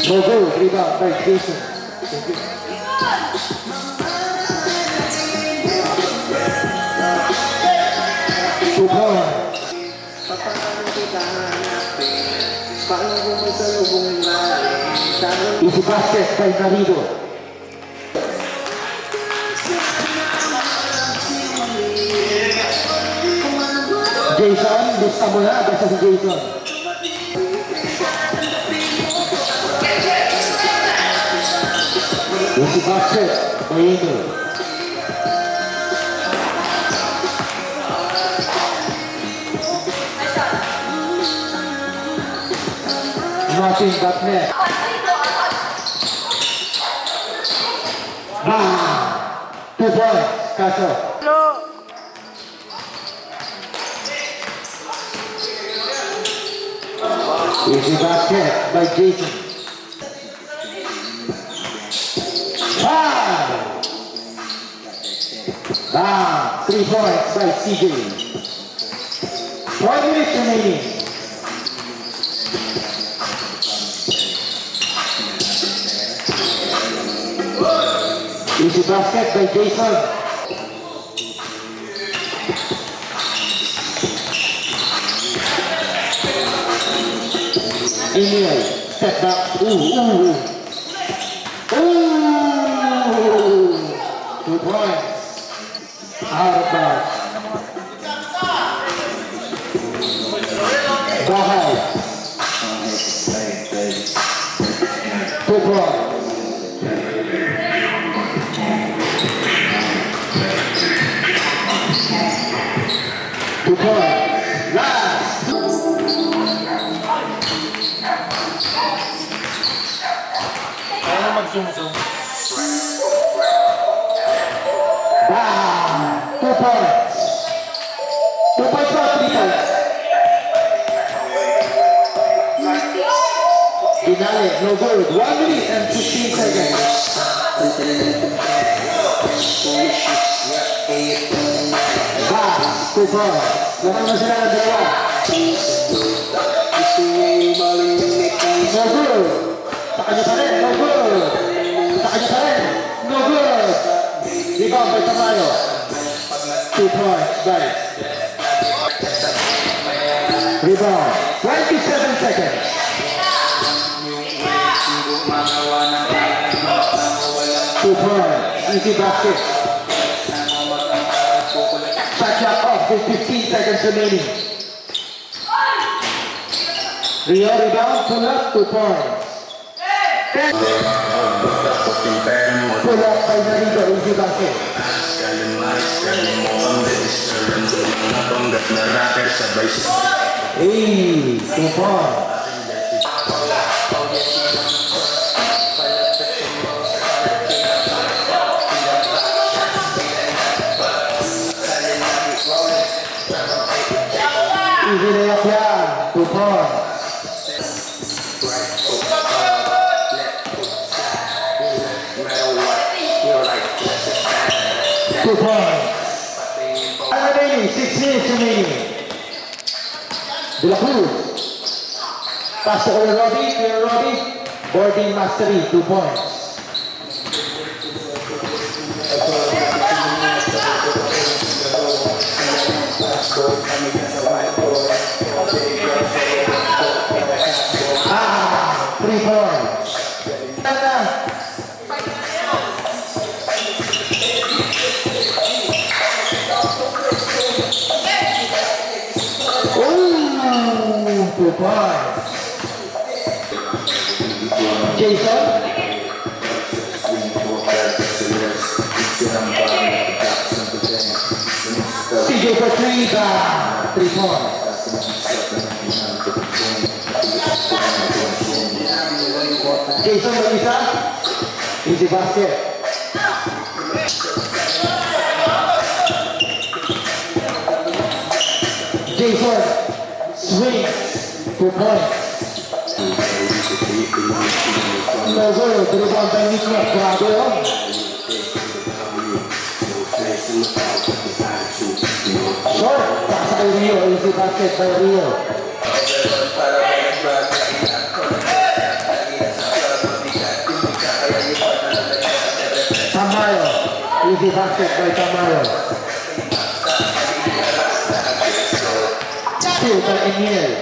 No goal, rebound by Jason. Thank you. Two points. Easy basket by Marido. Jason, lista mo na. Basta si Jason. Easy basket by Ino. Nothing but net. Ah, 2 points, Kaso. Easy basket by Jason. Ah, 3 points by CJ. 1 minute remaining. Easy basket by Jason. Emil, step back. Ooh. 2 points. Out of bounds. Bahay. 2 points. Last. Kaya mag-zoom-zoom. 2 points. 2 points or 3 points? Finale, no good. 1 minute and 15 seconds. 2 points. Ganun na sila ng dalawa. No good. Sa kanya pa rin, no good. Sa kanya pa rin, no good. Rebound by Tamayo. 2 points, guys. Rebound. 27 seconds. Two points. Easy basket. Shot clock off with 15 seconds remaining. Rio rebound, pull up, 2 points. Pull up by Marido, easy basket. Hey, 2 points. Easy layup yan, 2 points. Two points. And remaining, 6 minutes remaining. De La Cruz. Pass to Robbie. Boarding mastery, 2 points. Ah, 3 points. Ooh, 2 points. Jason. CJ for 3, 3 points. Jason Melissa, easy basket. Jason, swing, 2 points. No good, rebound by Nick. Grabe yun. Short, pass by Rio, easy basket by Rio. Easy basket by Tamayo. Two by Emil.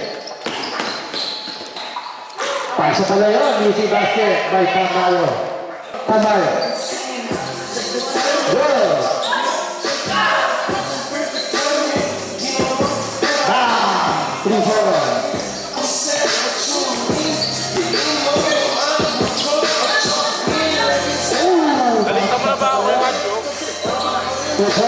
Pasok pala yun. Easy basket by Tamayo. Tamayo. Good. Bam! 3-4. Nalita mo na ba ako yung Marco? 2-4.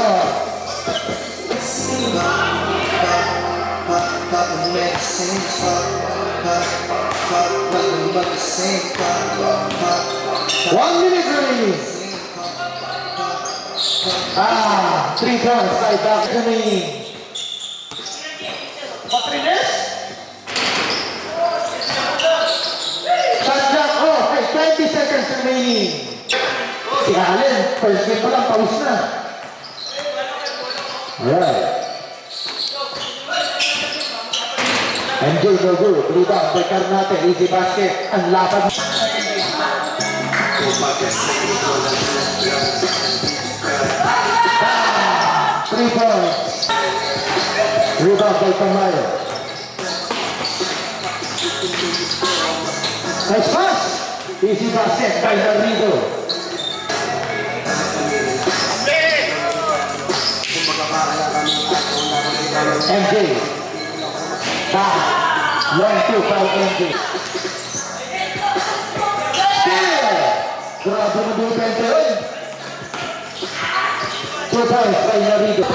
One minute remaining. 3 points by Dr. remaining. Patriles? Shot oh, hey, 20 seconds remaining. Si Allen, first game pa lang, pawis na. Alright. MJ no good. Rebound by Carnate. Easy basket. Ang lapad. Ah, 3 points. Rebound by Tamayo. Nice pass. Easy basket by Garrido. MJ. Ah, 1-2 by MJ. Steal. Grabe na defense yun. 2 points by Garrido.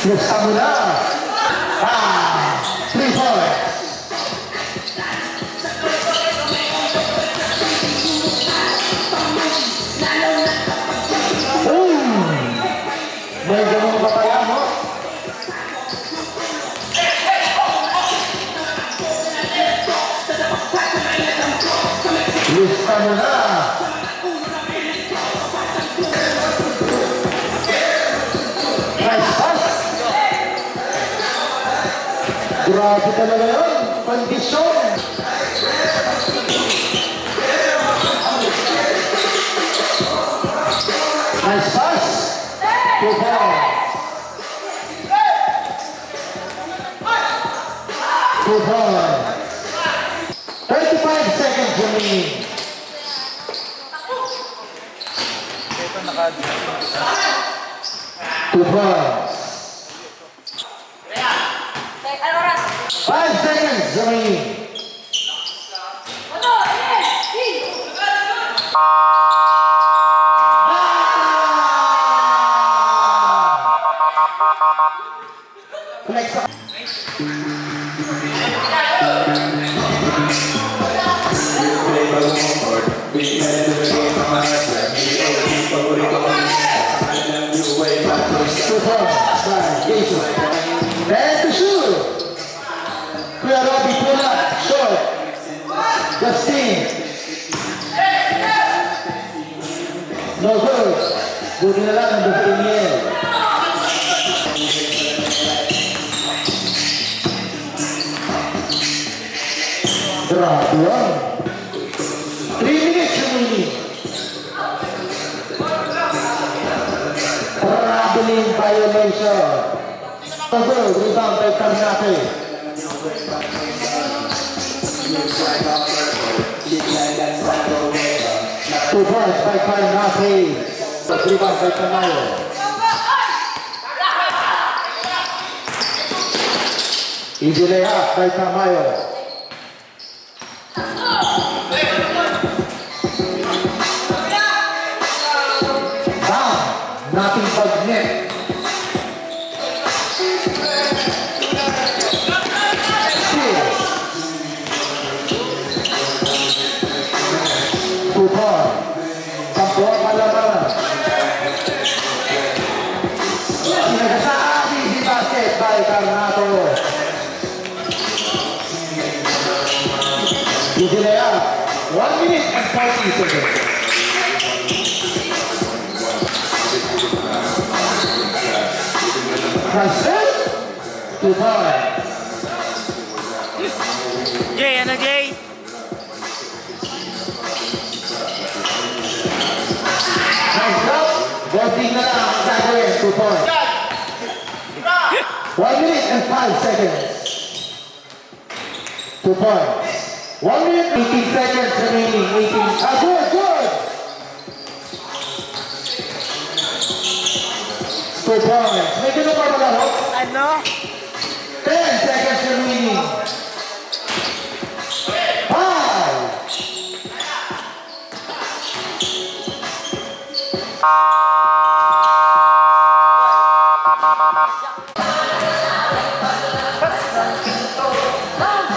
Gusto mo na. 3 points. May ganun ba kaya mo? Lista mo na. Nice pass. Grabe talaga yun. Kondisyon. Nice pass. 2 points. 2 points. 35 seconds remaining. Ito naka-2 2 points. 5 seconds remaining. Next. And to shoot. Kuya Robby pula. Short. Justin. No good. Buti na lang ang Daniel. Grabe yan. 3 minutes remaining. Traveling violation. No good. Rebound by Carnate. Two points by Carnate. Rebound by Tamayo. Easy layup by Tamayo. Bam! Nothing but net. Steal. 2 points. Sampo ang palaman. Sinagasaan, easy basket by Carnato. Easy layup. 1 minute and 40 seconds. Nice set. 2 2 points. Jay, ano Jay? Nice job. Voting na lang ang gagawin. 2 points. 1 minute and 5 seconds. 2 points. 1 minute, 18 seconds remaining. 18. Good, good. 2 points. May ganun pa malaro? Ano? 10 seconds remaining. 5.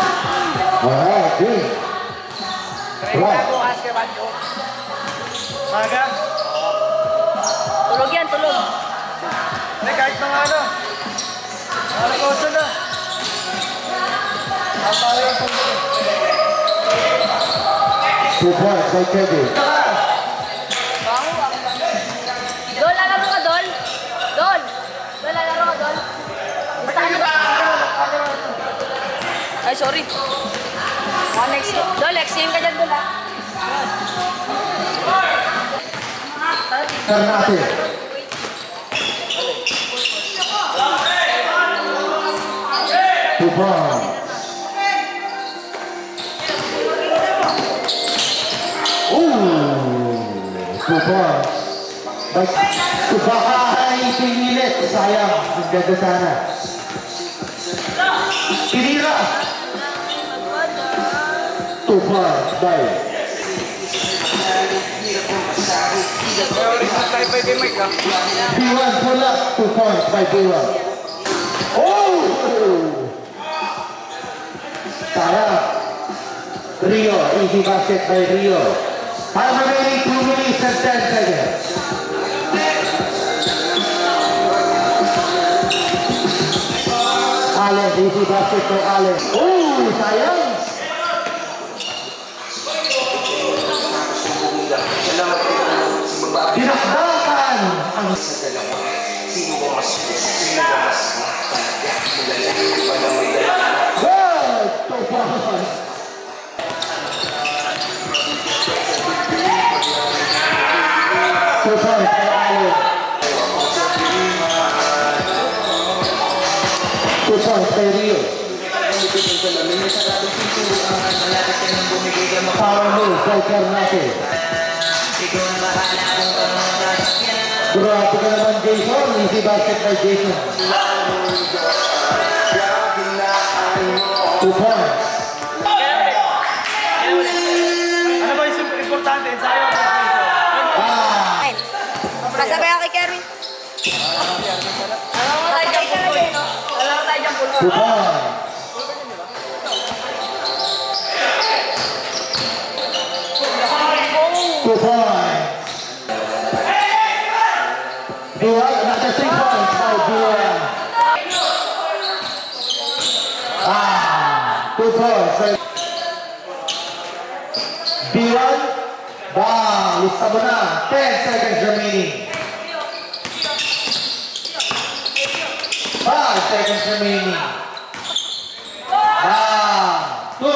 Alright, good. Right. bukas kay Banjo. Maga? Tulog yan, tulog. Hindi, kahit mga ano. Mga koso na. Ang tayo yung pagkakas. 2 points by Kevin. Dol, lalaro ka, Dol. Dol. Dol, lalaro ka, Dol. Basta ka na ba? Ay, sorry. Next game. Dol, next game ka dyan, Dol, ha? Turn natin. Two points. Ooh, 2 points. Baka pinilit. Sayang. Ang ganda sana. Pinira. 2 points. Bye. Kaya ulit na tayo pwede may ka. B1 pull up. 2 points by B1. Oh! Sayang. Rio. Easy basket by Rio. Time remaining 2 minutes and 10 seconds. Allen, easy basket by Allen. Oh, sayang. Dinakdakan ang good. 2 points. 2 points by Allen. 2 points by Rio. Power move by Carnate. Grabe ka naman, Jason. Easy basket by Jason. 2 points. Ano ba yung importante? Ensayo ako. Ah, Ay, kasabay ako kay Kerwin. Alam mo tayo dyan, Puloy. Alam mo tayo dyan, 2 Puloy. points. Two points. B1, another 3 points by B1. 2 points by B1. Bang, lista mo na. 10 seconds remaining. 5 seconds remaining. Bang, 2.